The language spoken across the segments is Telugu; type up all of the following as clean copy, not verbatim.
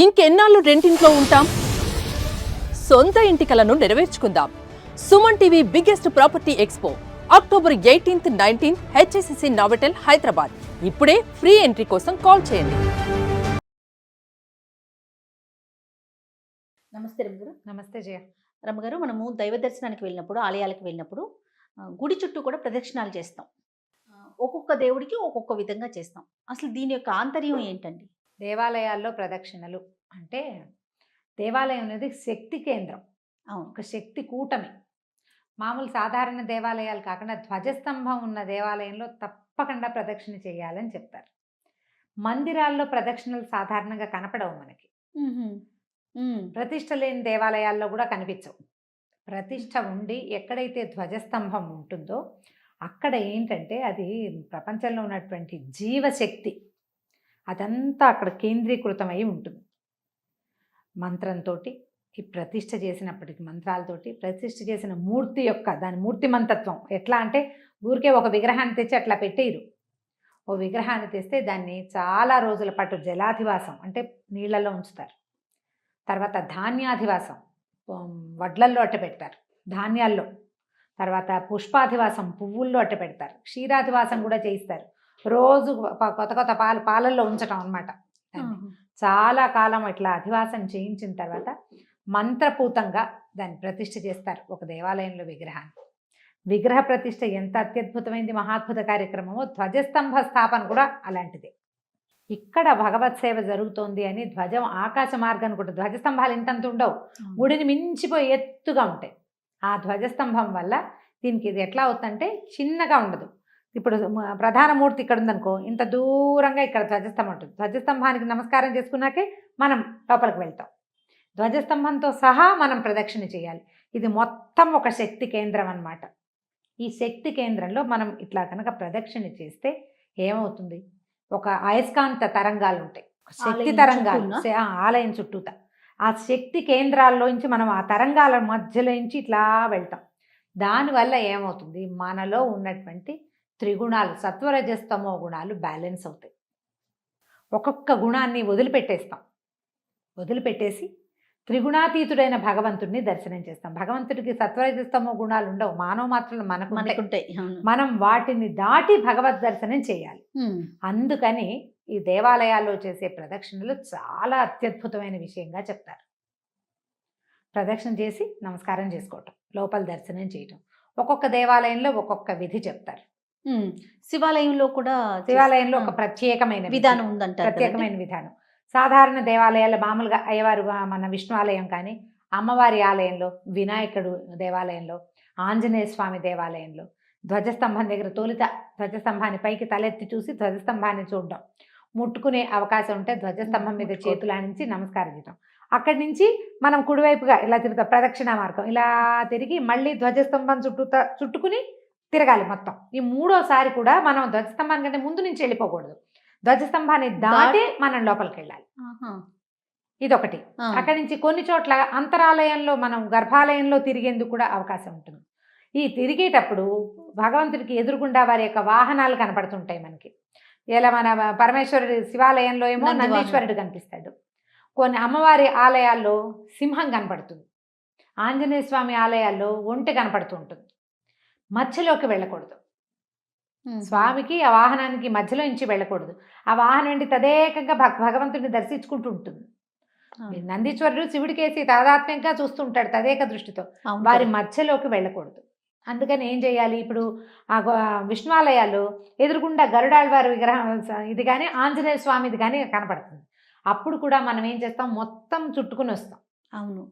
ఇంకెన్నాళ్ళు రెంటింట్లో ఉంటాం? సొంత ఇంటి కలను నెరవేర్చుకుందాం. Suman TV biggest property expo October 18th, 19th HSCC Novotel Hyderabad. ఇప్పుడే ఫ్రీ ఎంట్రీ కోసం కాల్ చేయండి. నమస్తే రమ్మగారు. నమస్తే జయ. రమ్మగారు, మనము దైవ దర్శనానికి వెళ్ళినప్పుడు, ఆలయాలకు వెళ్ళినప్పుడు గుడి చుట్టూ కూడా ప్రదక్షిణాలు చేస్తాం. ఒక్కొక్క దేవుడికి ఒక్కొక్క విధంగా చేస్తాం. అసలు దీని యొక్క ఆంతర్యం ఏంటండి? దేవాలయాల్లో ప్రదక్షిణలు అంటే దేవాలయం అనేది శక్తి కేంద్రం, అవును, ఒక శక్తి కూటమి. మామూలు సాధారణ దేవాలయాలు కాకుండా ధ్వజస్తంభం ఉన్న దేవాలయంలో తప్పకుండా ప్రదక్షిణ చేయాలని చెప్తారు. మందిరాల్లో ప్రదక్షిణలు సాధారణంగా కనపడవు మనకి. ప్రతిష్ఠ లేని దేవాలయాల్లో కూడా కనిపించవు. ప్రతిష్ఠ ఉండి ఎక్కడైతే ధ్వజస్తంభం ఉంటుందో అక్కడ ఏంటంటే అది ప్రపంచంలో ఉన్నటువంటి జీవశక్తి అదంతా అక్కడ కేంద్రీకృతమై ఉంటుంది. మంత్రంతో ఈ ప్రతిష్ఠ చేసినప్పటికీ మంత్రాలతోటి ప్రతిష్ఠ చేసిన మూర్తి యొక్క దాని మూర్తిమంతత్వం ఎట్లా అంటే ఊరికే ఒక విగ్రహాన్ని తెచ్చి అట్లా పెట్టేయరు. ఓ విగ్రహాన్ని తెస్తే దాన్ని చాలా రోజుల పాటు జలాధివాసం అంటే నీళ్లలో ఉంచుతారు. తర్వాత ధాన్యాధివాసం వడ్లల్లో అట్ట పెడతారు, ధాన్యాల్లో. తర్వాత పుష్పాధివాసం పువ్వుల్లో అట్ట పెడతారు. క్షీరాధివాసం కూడా చేయిస్తారు. రోజు కొత్త కొత్త పాలల్లో ఉంచటం అనమాట. చాలా కాలం ఇట్లా అధివాసం చేయించిన తర్వాత మంత్రపూతంగా దాన్ని ప్రతిష్ఠ చేస్తారు ఒక దేవాలయంలో విగ్రహాన్ని. విగ్రహ ప్రతిష్ఠ ఎంత అత్యద్భుతమైంది, మహాద్భుత కార్యక్రమమో ధ్వజస్తంభ స్థాపన కూడా అలాంటిదే. ఇక్కడ భగవత్ సేవ జరుగుతోంది అని ధ్వజం ఆకాశ మార్గాన్ని కూడా, ధ్వజస్తంభాలు ఇంతంత ఉండవు, గుడిని మించిపోయి ఎత్తుగా ఉంటాయి. ఆ ధ్వజస్తంభం వల్ల దీనికి ఇది ఎట్లా అవుతుందంటే చిన్నగా ఉండదు. ఇప్పుడు ప్రధాన మూర్తి ఇక్కడ ఉందనుకో, ఇంత దూరంగా ఇక్కడ ధ్వజస్తంభం ఉంటుంది. ధ్వజస్తంభానికి నమస్కారం చేసుకున్నాకే మనం లోపలికి వెళ్తాం. ధ్వజస్తంభంతో సహా మనం ప్రదక్షిణ చేయాలి. ఇది మొత్తం ఒక శక్తి కేంద్రం అన్నమాట. ఈ శక్తి కేంద్రంలో మనం ఇట్లా కనుక ప్రదక్షిణ చేస్తే ఏమవుతుంది, ఒక అయస్కాంత తరంగాలు ఉంటాయి, శక్తి తరంగాలు ఆలయం చుట్టూత. ఆ శక్తి కేంద్రాల్లోంచి మనం ఆ తరంగాల మధ్యలోంచి ఇట్లా వెళ్తాం. దానివల్ల ఏమవుతుంది, మనలో ఉన్నటువంటి త్రిగుణాలు సత్వరజస్తమో గుణాలు బ్యాలెన్స్ అవుతాయి. ఒక్కొక్క గుణాన్ని వదిలిపెట్టేసి త్రిగుణాతీతుడైన భగవంతుడిని దర్శనం చేస్తాం. భగవంతుడికి సత్వరజస్తమో గుణాలు ఉండవు, మానవ మాత్రలు మనకు ఉంటాయి. మనం వాటిని దాటి భగవద్ దర్శనం చేయాలి. అందుకని ఈ దేవాలయాల్లో చేసే ప్రదక్షిణలు చాలా అత్యద్భుతమైన విషయంగా చెప్తారు. ప్రదక్షిణ చేసి నమస్కారం చేసుకోవటం, లోపల దర్శనం చేయటం. ఒక్కొక్క దేవాలయంలో ఒక్కొక్క విధి చెప్తారు. శివాలయంలో కూడా శివాలయంలో ఒక ప్రత్యేకమైన విధానం ఉందంట. ప్రత్యేకమైన విధానం. సాధారణ దేవాలయాలు మామూలుగా అయ్యవారు మన విష్ణు ఆలయం కానీ, అమ్మవారి ఆలయంలో, వినాయకుడు దేవాలయంలో, ఆంజనేయ స్వామి దేవాలయంలో ధ్వజస్తంభం దగ్గర తొలిత ధ్వజస్తంభాన్ని పైకి తలెత్తి చూసి ధ్వజస్తంభాన్ని చూడడం, ముట్టుకునే అవకాశం ఉంటే ధ్వజస్తంభం మీద చేతులానించి నమస్కారం చేయడం. అక్కడి నుంచి మనం కుడివైపుగా ఇలా తిరుగుతాం, ప్రదక్షిణ మార్గం ఇలా తిరిగి మళ్ళీ ధ్వజస్తంభం చుట్టుకుని తిరగాలి మొత్తం. ఈ మూడోసారి కూడా మనం ధ్వజస్తంభాన్ని కంటే ముందు నుంచి వెళ్ళిపోకూడదు, ధ్వజస్తంభాన్ని దాటి మనం లోపలికి వెళ్ళాలి. ఇదొకటి. అక్కడి నుంచి కొన్ని చోట్ల అంతరాలయంలో మనం గర్భాలయంలో తిరిగేందుకు కూడా అవకాశం ఉంటుంది. ఈ తిరిగేటప్పుడు భగవంతుడికి ఎదురుగుండా వారి యొక్క వాహనాలు కనపడుతుంటాయి మనకి. ఇలా మన పరమేశ్వరుడి శివాలయంలో ఏమో నందీశ్వరుడు కనిపిస్తాడు, కొన్ని అమ్మవారి ఆలయాల్లో సింహం కనపడుతుంది, ఆంజనేయ స్వామి ఆలయాల్లో ఒంటె కనపడుతూ ఉంటుంది. మధ్యలోకి వెళ్ళకూడదు, స్వామికి ఆ వాహనానికి మధ్యలో నుంచి వెళ్ళకూడదు. ఆ వాహనం ఏంటి తదేకంగా భగవంతుడిని దర్శించుకుంటూ ఉంటుంది. నందీశ్వరుడు శివుడికేసి తాదాత్మ్యంగా చూస్తుంటాడు తదేక దృష్టితో, వారి మధ్యలోకి వెళ్ళకూడదు. అందుకని ఏం చేయాలి, ఇప్పుడు ఆ విష్ణువాలయాలు ఎదురుగుండా గరుడాళ్వారి విగ్రహం ఇది కానీ ఆంజనేయ స్వామిది కానీ కనపడుతుంది. అప్పుడు కూడా మనం ఏం చేస్తాం, మొత్తం చుట్టుకుని వస్తాం. అవును,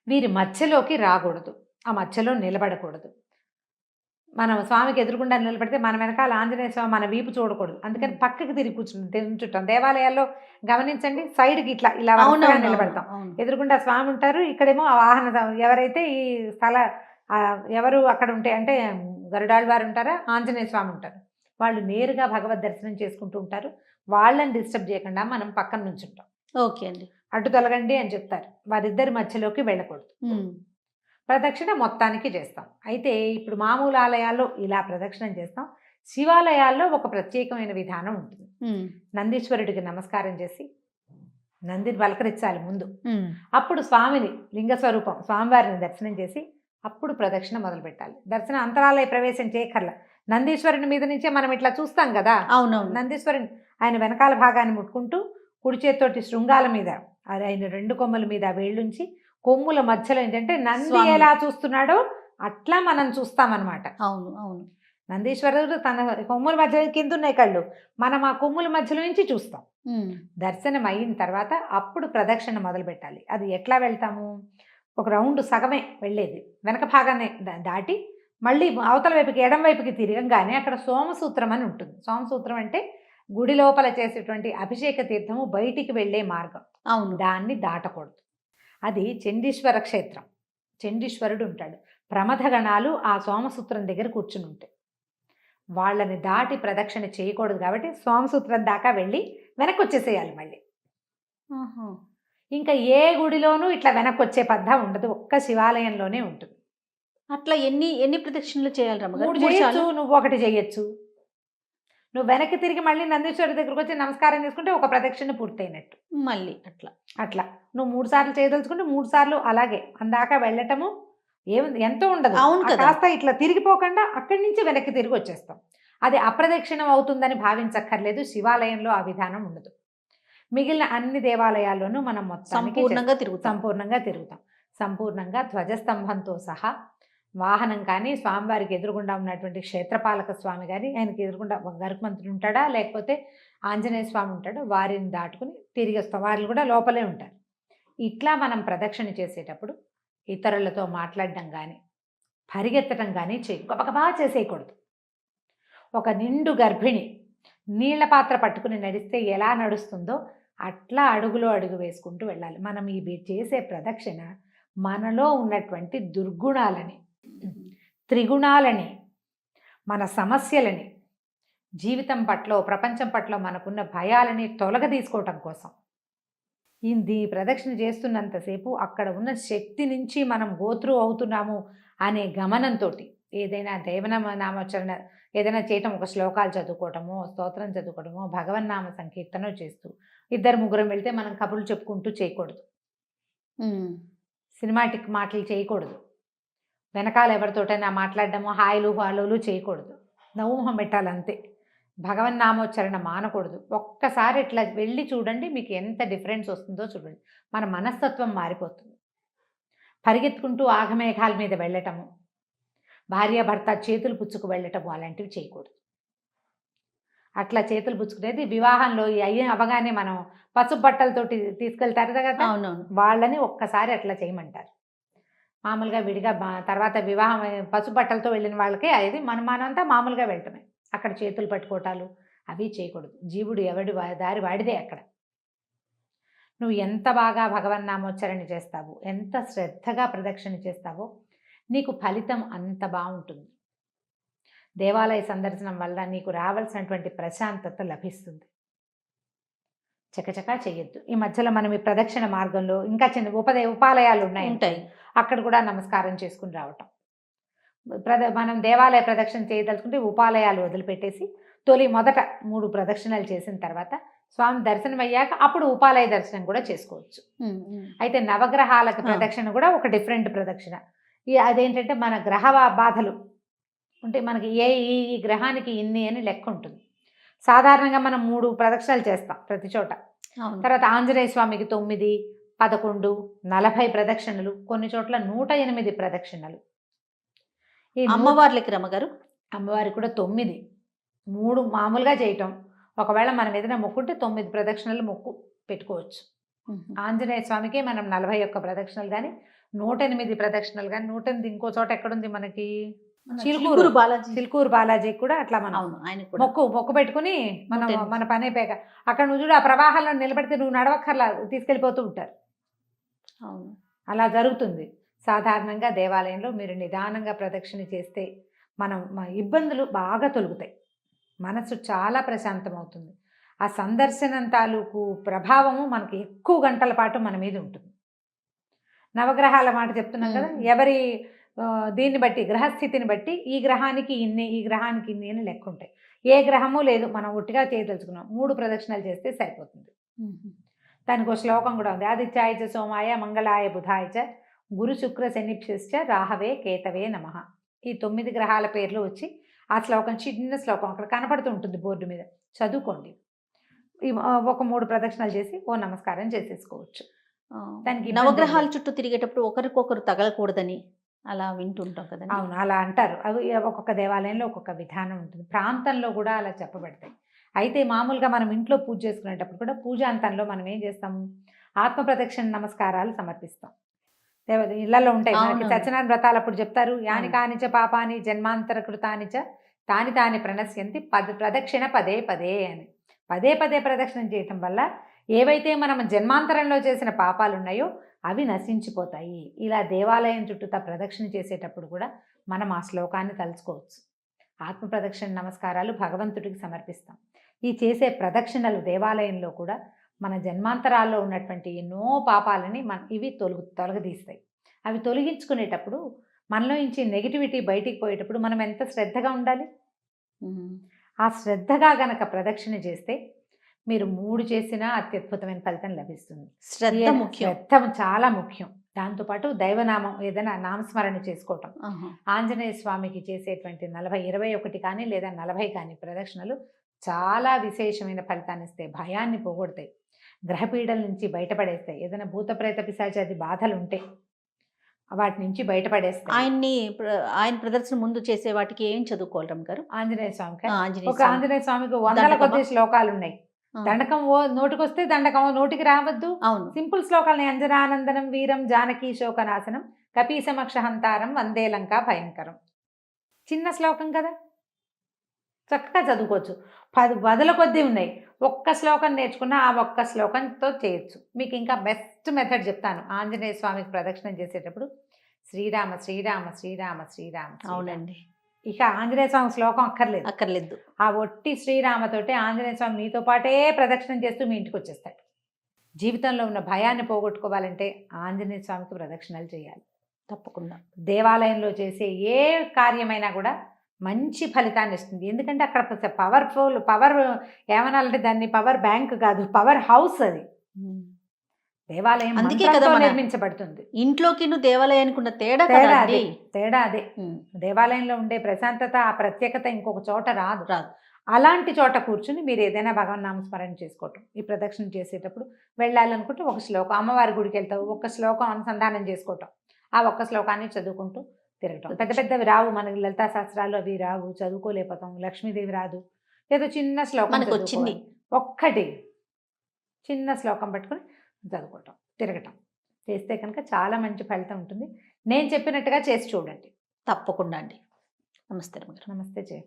వీరి మధ్యలోకి రాకూడదు, ఆ మధ్యలో నిలబడకూడదు. మనం స్వామికి ఎదురుగుండా నిలబడితే మన వెనకాల ఆంజనేయ స్వామి మన వీపు చూడకూడదు. అందుకని పక్కకి తిరిగి కూర్చుంటాం. దేవాలయాల్లో గమనించండి, సైడ్కి ఇట్లా ఇలా నిలబడతాం. ఎదురుగుండా స్వామి ఉంటారు, ఇక్కడేమో ఆ వాహన ఎవరైతే ఈ ఎవరు అక్కడ ఉంటే అంటే గరుడాళ్వారు ఉంటారా, ఆంజనేయ స్వామి ఉంటారు, వాళ్ళు నేరుగా భగవద్ దర్శనం చేసుకుంటూ ఉంటారు. వాళ్ళని డిస్టర్బ్ చేయకుండా మనం పక్కన నుంచి ఉంటాం. ఓకే అండి, అడ్డు తొలగండి అని చెప్తారు. వారిద్దరి మధ్యలోకి వెళ్ళకూడదు. ప్రదక్షిణ మొత్తానికి చేస్తాం. అయితే ఇప్పుడు మామూలు ఆలయాల్లో ఇలా ప్రదక్షిణం చేస్తాం. శివాలయాల్లో ఒక ప్రత్యేకమైన విధానం ఉంటుంది. నందీశ్వరుడికి నమస్కారం చేసి నందిని పలకరించాలి ముందు. అప్పుడు స్వామిని లింగస్వరూపం స్వామివారిని దర్శనం చేసి అప్పుడు ప్రదక్షిణ మొదలు పెట్టాలి. దర్శన అంతరాలయ ప్రవేశం చేయకర్లా. నందీశ్వరుని మీద నుంచే మనం ఇట్లా చూస్తాం కదా. అవునవును. నందీశ్వరుని ఆయన వెనకాల భాగాన్ని ముట్టుకుంటూ కుడి చేతితోటి శృంగాల మీద అది ఆయన 2 కొమ్మల మీద వేళ్ళుంచి కొమ్ముల మధ్యలో ఏంటంటే నంది స్వామి. ఎలా చూస్తున్నాడో అట్లా మనం చూస్తామన్నమాట. అవును అవును. నందీశ్వరుడు తన కొమ్ముల మధ్య కింద ఉన్నాయి కళ్ళు, మనం ఆ కొమ్ముల మధ్యలో నుంచి చూస్తాం. దర్శనం అయిన తర్వాత అప్పుడు ప్రదక్షిణ మొదలు పెట్టాలి. అది ఎట్లా వెళ్తాము? ఒక రౌండ్ సగమే వెళ్ళేది, వెనక భాగాన్ని దాటి మళ్ళీ అవతల వైపుకి ఎడం వైపుకి తిరగంగానే అక్కడ సోమసూత్రం అని ఉంటుంది. సోమసూత్రం అంటే గుడి లోపల చేసేటువంటి అభిషేక తీర్థము బయటికి వెళ్ళే మార్గం. అవును. దాన్ని దాటకూడదు. అది చండీశ్వర క్షేత్రం. చండీశ్వరుడు ఉంటాడు. ప్రమథగణాలు ఆ సోమసూత్రం దగ్గర కూర్చుని ఉంటాయి. వాళ్ళని దాటి ప్రదక్షిణ చేయకూడదు కాబట్టి సోమసూత్రం దాకా వెళ్ళి వెనక్కి వచ్చేసేయాలి మళ్ళీ. ఇంకా ఏ గుడిలోనూ ఇట్లా వెనక్కి వచ్చే పద్ధతి ఉండదు, ఒక్క శివాలయంలోనే ఉంటుంది. అట్లా ఎన్ని ప్రదక్షిణలు చేయాలి రమ్మగారు? 3 చేయొచ్చు, నువ్వు 1 చేయొచ్చు. నువ్వు వెనక్కి తిరిగి మళ్ళీ నందీశ్వరుడి దగ్గరకు వచ్చి నమస్కారం చేసుకుంటే ఒక ప్రదక్షిణ పూర్తయినట్టు. మళ్ళీ అట్లా నువ్వు 3 సార్లు చేయదలుచుకుంటే 3 సార్లు అలాగే అందాక వెళ్ళటము ఎంతో ఉండదు. అవును కదా. కాస్త ఇట్లా తిరిగిపోకుండా అక్కడి నుంచి వెనక్కి తిరిగి వచ్చేస్తాం. అది అప్రదక్షిణం అవుతుందని భావించక్కర్లేదు. శివాలయంలో ఆ విధానం ఉండదు. మిగిలిన అన్ని దేవాలయాల్లోనూ మనం సంపూర్ణంగా తిరుగుతాం. సంపూర్ణంగా ధ్వజస్తంభంతో సహా వాహనం కానీ, స్వామివారికి ఎదురుగుండా ఉన్నటువంటి క్షేత్రపాలక స్వామి కానీ, ఆయనకి ఎదురుగుండా గరుత్మంతుడు ఉంటాడా లేకపోతే ఆంజనేయ స్వామి ఉంటాడో వారిని దాటుకుని తిరిగి వస్తాం. వాళ్ళు కూడా లోపలే ఉంటారు. ఇట్లా మనం ప్రదక్షిణ చేసేటప్పుడు ఇతరులతో మాట్లాడడం కానీ పరిగెత్తడం కానీ గబగబా చేసేయకూడదు. ఒక నిండు గర్భిణి నీళ్ల పాత్ర పట్టుకుని నడిస్తే ఎలా నడుస్తుందో అట్లా అడుగులో అడుగు వేసుకుంటూ వెళ్ళాలి. మనం ఇవి చేసే ప్రదక్షిణ మనలో ఉన్నటువంటి దుర్గుణాలని, త్రిగుణాలని, మన సమస్యలని, జీవితం పట్ల ప్రపంచం పట్ల మనకున్న భయాలని తొలగదీసుకోవటం కోసం. ఇది ప్రదక్షిణ చేస్తున్నంతసేపు అక్కడ ఉన్న శక్తి నుంచి మనం గోత్రు అవుతున్నాము అనే గమనంతో ఏదైనా నామోచ్చరణ ఏదైనా చేయటం, ఒక శ్లోకాలు చదువుకోవటమో, స్తోత్రం చదువుకోవటమో, భగవన్నామ సంకీర్తనో చేస్తూ 2-3 వెళ్తే మనం కబుర్లు చెప్పుకుంటూ చేయకూడదు. సినిమాటిక్ మాటలు చేయకూడదు. వెనకాల ఎవరితోటైనా మాట్లాడడము, హాయిలు హాలులు చేయకూడదు. నవ్వుమొహం పెట్టాలంతే. భగవన్నామోచ్చరణ మానకూడదు. ఒక్కసారి ఇట్లా వెళ్ళి చూడండి, మీకు ఎంత డిఫరెన్స్ వస్తుందో చూడండి. మన మనస్తత్వం మారిపోతుంది. పరిగెత్తుకుంటూ ఆగమేఘాల మీద వెళ్ళటము, భార్యాభర్త చేతులు పుచ్చుకు వెళ్ళటము అలాంటివి చేయకూడదు. అట్లా చేతులు పుచ్చుకునేది వివాహంలో అవగానే మనం పసుపు బట్టలతోటి తీసుకెళ్తారు కదా, వాళ్ళని ఒక్కసారి అట్లా చేయమంటారు. మామూలుగా విడిగా తర్వాత వివాహం పసుపు బట్టలతో వెళ్ళిన వాళ్ళకి అది మనమంతా మామూలుగా వెళ్ళటమే. అక్కడ చేతులు పట్టుకోవటాలు అవి చేయకూడదు. జీవుడు ఎవడి దారి వాడిదే. అక్కడ నువ్వు ఎంత బాగా భగవన్నామోచ్చరణ చేస్తావో, ఎంత శ్రద్ధగా ప్రదక్షిణ చేస్తావో నీకు ఫలితం అంత బాగుంటుంది. దేవాలయ సందర్శనం వల్ల నీకు రావాల్సినటువంటి ప్రశాంతత లభిస్తుంది. చకచకా చేయొద్దు. ఈ మధ్యలో మనం ఈ ప్రదక్షిణ మార్గంలో ఇంకా చిన్న ఉపాలయాలు ఉంటాయి, అక్కడ కూడా నమస్కారం చేసుకుని రావటం. మనం దేవాలయ ప్రదక్షిణ చేయదలుచుకుంటే ఉపాలయాలు వదిలిపెట్టేసి మొదట 3 ప్రదక్షిణలు చేసిన తర్వాత స్వామి దర్శనం అయ్యాక అప్పుడు ఉపాలయ దర్శనం కూడా చేసుకోవచ్చు. అయితే నవగ్రహాలకు ప్రదక్షిణ కూడా ఒక డిఫరెంట్ ప్రదక్షిణ. అదేంటంటే మన గ్రహ బాధలు ఉంటే మనకి ఈ గ్రహానికి ఇన్ని అని లెక్క ఉంటుంది. సాధారణంగా మనం 3 ప్రదక్షిణలు చేస్తాం ప్రతి చోట. తర్వాత ఆంజనేయ స్వామికి 9, 11, 40 ప్రదక్షిణలు, కొన్ని చోట్ల 108 ప్రదక్షిణలు. ఈ అమ్మవార్లకి రమ్మగారు అమ్మవారికి కూడా 9, 3 మామూలుగా చేయటం. ఒకవేళ మనం ఏదైనా మొక్కుంటే 9 ప్రదక్షిణలు మొక్కు పెట్టుకోవచ్చు. ఆంజనేయ స్వామికి మనం 41 ప్రదక్షిణలు కానీ, 108 ప్రదక్షిణలు కానీ. 108 ఇంకో చోట ఎక్కడుంది మనకి? చిలుకూరు బాలాజీకి కూడా అట్లా మనం మొక్కు పెట్టుకుని మన పనే పేక. అక్కడ నువ్వు చూడు, ఆ ప్రవాహాల్లో నిలబడితే నువ్వు నడవక్కర్లా, తీసుకెళ్ళిపోతూ ఉంటారు. అలా జరుగుతుంది. సాధారణంగా దేవాలయంలో మీరు నిదానంగా ప్రదక్షిణ చేస్తే మన ఇబ్బందులు బాగా తొలుగుతాయి. మనసు చాలా ప్రశాంతమవుతుంది. ఆ సందర్శనం తాలూకు ప్రభావము మనకి ఎక్కువ గంటల పాటు మన మీద ఉంటుంది. నవగ్రహాల మాట చెప్తున్నాం కదా, ఎవరి దీన్ని బట్టి, గ్రహస్థితిని బట్టి ఈ గ్రహానికి ఇన్ని, ఈ గ్రహానికి ఇన్ని అని లెక్క ఉంటాయి. ఏ గ్రహము లేదు, మనం ఒట్టిగా చేయదలుచుకున్నాం 3 ప్రదక్షిణలు చేస్తే సరిపోతుంది. దానికి ఒక శ్లోకం కూడా ఉంది. ఆదిత్యాయ చ సోమాయ మంగళాయ బుధాయ చ గురు శుక్ర శనిభ్యశ్చ రాహవే కేతవే నమః. ఈ 9 గ్రహాల పేర్లు వచ్చి ఆ శ్లోకం, చిన్న శ్లోకం అక్కడ కనపడుతుంటుంది బోర్డు మీద, చదువుకోండి. ఒక 3 ప్రదక్షిణలు చేసి ఓ నమస్కారం చేసేసుకోవచ్చు. దానికి ఇబ్బంది నవగ్రహాల లేదు. చుట్టూ తిరిగేటప్పుడు ఒకరికొకరు తగలకూడదని అలా వింటుంటాం కదండి. అవును, అలా అంటారు. అవి ఒక్కొక్క దేవాలయంలో ఒక్కొక్క విధానం ఉంటుంది, ప్రాంతంలో కూడా అలా చెప్పబడతాయి. అయితే మామూలుగా మనం ఇంట్లో పూజ చేసుకునేటప్పుడు కూడా పూజాంతంలో మనం ఏం చేస్తాము, ఆత్మ ప్రదక్షిణ నమస్కారాలు సమర్పిస్తాం. ఇళ్లలో ఉంటాయి మనకి. అవునవును. సత్యనారాయణ వ్రతాలు అప్పుడు చెప్తారు, యాని అవును. కానిచ పాపాని జన్మాంతర కృతానిచ తాని తాని ప్రణశ్యంతి ప్రదక్షిణ పదే పదే అని. పదే పదే ప్రదక్షిణం చేయటం వల్ల ఏవైతే మనం జన్మాంతరంలో చేసిన పాపాలు ఉన్నాయో అవి నశించిపోతాయి. ఇలా దేవాలయం చుట్టూతా ప్రదక్షిణ చేసేటప్పుడు కూడా మనం ఆ శ్లోకాన్ని తలుచుకోవచ్చు. ఆత్మ ప్రదక్షిణ నమస్కారాలు భగవంతుడికి సమర్పిస్తాం. ఈ చేసే ప్రదక్షిణలు దేవాలయంలో కూడా మన జన్మాంతరాల్లో ఉన్నటువంటి ఎన్నో పాపాలని ఇవి తొలగదీస్తాయి. అవి తొలగించుకునేటప్పుడు మనలో నుంచి నెగిటివిటీ బయటికి పోయేటప్పుడు మనం ఎంత శ్రద్ధగా ఉండాలి. ఆ శ్రద్ధగా గనక ప్రదక్షిణ చేస్తే మీరు 3 చేసినా అత్యద్భుతమైన ఫలితం లభిస్తుంది. శ్రద్ధ ముఖ్యం. శ్రద్ధ చాలా ముఖ్యం. దాంతోపాటు దైవనామం ఏదైనా నామస్మరణ చేసుకోవటం. ఆంజనేయ స్వామికి చేసేటువంటి 21 కానీ లేదా 40 కానీ ప్రదక్షిణలు చాలా విశేషమైన ఫలితాన్ని ఇస్తాయి. భయాన్ని పోగొడతాయి, గ్రహపీడల నుంచి బయటపడేస్తాయి. ఏదైనా భూత ప్రేత పిశాచాది బాధలు ఉంటే వాటి నుంచి బయటపడేస్తాయి. ఆయన ప్రదర్శన ముందు చేసే వాటికి ఏం చదువుకోవాలి రమ్మగారు? ఆంజనేయ స్వామికి ఆంజనేయ ఒక స్వామి. ఆంజనేయ స్వామికి 100 కొద్ది శ్లోకాలు ఉన్నాయి. దండకం నోటికి వస్తే దండకం నోటికి రావద్దు. అవును. సింపుల్ శ్లోకాలని అంజనానందనం వీరం జానకీ శోకనాశనం కపీసమక్షహంతారం వందే లంకా భయంకరం. చిన్న శ్లోకం కదా, చక్కగా చదువుకోవచ్చు. 10 వదల కొద్దీ ఉన్నాయి. ఒక్క శ్లోకం నేర్చుకున్న ఆ ఒక్క శ్లోకంతో చేయొచ్చు. మీకు ఇంకా బెస్ట్ మెథడ్ చెప్తాను. ఆంజనేయ స్వామికి ప్రదక్షిణం చేసేటప్పుడు శ్రీరామ శ్రీరామ శ్రీరామ శ్రీరామ. అవునండి. ఇక ఆంజనేయ స్వామి శ్లోకం అక్కర్లేదు. ఆ ఒట్టి శ్రీరామతోటే ఆంజనేయ స్వామి మీతో పాటే ప్రదక్షిణం చేస్తూ మీ ఇంటికి వచ్చేస్తాడు. జీవితంలో ఉన్న భయాన్ని పోగొట్టుకోవాలంటే ఆంజనేయ స్వామికి ప్రదక్షిణాలు చేయాలి తప్పకుండా. దేవాలయంలో చేసే ఏ కార్యమైనా కూడా మంచి ఫలితాన్ని ఇస్తుంది. ఎందుకంటే అక్కడ పవర్ ఏమనాలంటే దాన్ని పవర్ బ్యాంక్ కాదు, పవర్ హౌస్ అది. దేవాలయం అందుకే మంత్రంతో కదా నిర్మించబడుతుంది. ఇంట్లోకి దేవాలయానికి ఉన్న తేడా అదే. దేవాలయంలో ఉండే ప్రశాంతత, ఆ ప్రత్యేకత ఇంకొక చోట రాదు. అలాంటి చోట కూర్చుని మీరు ఏదైనా భగవన్ నామస్మరణ చేసుకోవటం. ఈ ప్రదక్షిణ చేసేటప్పుడు వెళ్ళాలనుకుంటే ఒక శ్లోకం, అమ్మవారి గుడికి వెళ్తావు, ఒక శ్లోకం అనుసంధానం చేసుకోవటం. ఆ ఒక్క శ్లోకాన్ని చదువుకుంటూ తిరగటం. పెద్ద పెద్దవి రావు మనకి, లలితా శాస్త్రాలు అవి రావు, చదువుకోలేకపోతాం. లక్ష్మీదేవి రాదు. ఏదో చిన్న శ్లోకం మనకు వచ్చింది, ఒక్కటి చిన్న శ్లోకం పట్టుకుని చదువుకోవటం, తిరగటం చేస్తే కనుక చాలా మంచి ఫలితం ఉంటుంది. నేను చెప్పినట్టుగా చేసి చూడండి. తప్పకుండా అండి. నమస్తే. నమస్తే జయ.